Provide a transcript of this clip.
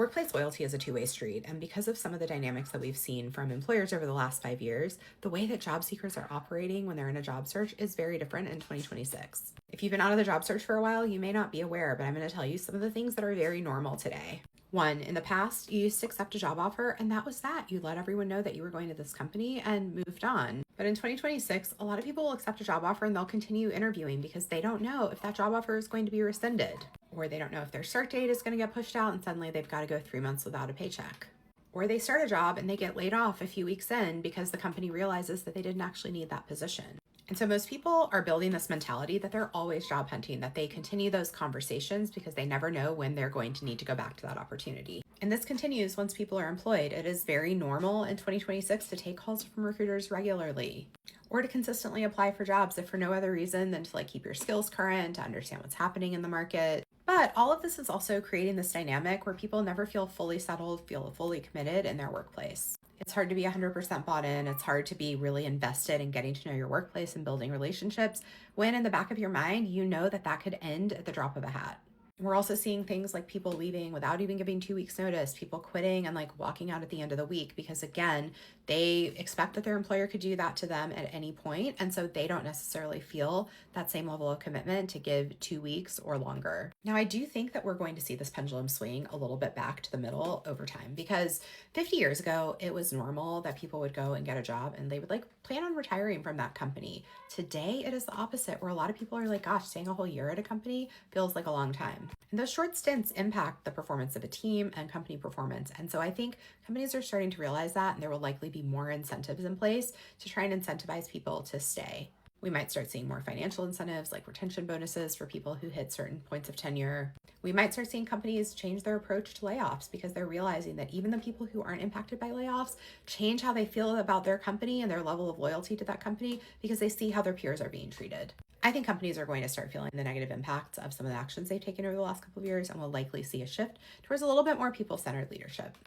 Workplace loyalty is a two-way street, and because of some of the dynamics that we've seen from employers over the last 5 years, the way that job seekers are operating when they're in a job search is very different in 2026. If you've been out of the job search for a while, you may not be aware, but I'm going to tell you some of the things that are very normal today. One, in the past, you used to accept a job offer, and that was that. You let everyone know that you were going to this company and moved on. But in 2026, a lot of people will accept a job offer and they'll continue interviewing because they don't know if that job offer is going to be rescinded, or they don't know if their start date is going to get pushed out and suddenly they've got to go 3 months without a paycheck. Or they start a job and they get laid off a few weeks in because the company realizes that they didn't actually need that position. And so most people are building this mentality that they're always job hunting, that they continue those conversations because they never know when they're going to need to go back to that opportunity. And this continues once people are employed. It is very normal in 2026 to take calls from recruiters regularly or to consistently apply for jobs if for no other reason than to keep your skills current, to understand what's happening in the market. But all of this is also creating this dynamic where people never feel fully settled, feel fully committed in their workplace. It's hard to be 100% bought in. It's hard to be really invested in getting to know your workplace and building relationships when in the back of your mind, you know that that could end at the drop of a hat. We're also seeing things like people leaving without even giving 2 weeks notice, people quitting and walking out at the end of the week because again, they expect that their employer could do that to them at any point. And so they don't necessarily feel that same level of commitment to give 2 weeks or longer. Now, I do think that we're going to see this pendulum swing a little bit back to the middle over time because 50 years ago, it was normal that people would go and get a job and they would plan on retiring from that company. Today, it is the opposite where a lot of people are gosh, staying a whole year at a company feels like a long time. And those short stints impact the performance of a team and company performance. And so I think companies are starting to realize that, and there will likely be more incentives in place to try and incentivize people to stay. We might start seeing more financial incentives like retention bonuses for people who hit certain points of tenure. We might start seeing companies change their approach to layoffs because they're realizing that even the people who aren't impacted by layoffs change how they feel about their company and their level of loyalty to that company because they see how their peers are being treated. I think companies are going to start feeling the negative impacts of some of the actions they've taken over the last couple of years and will likely see a shift towards a little bit more people-centered leadership.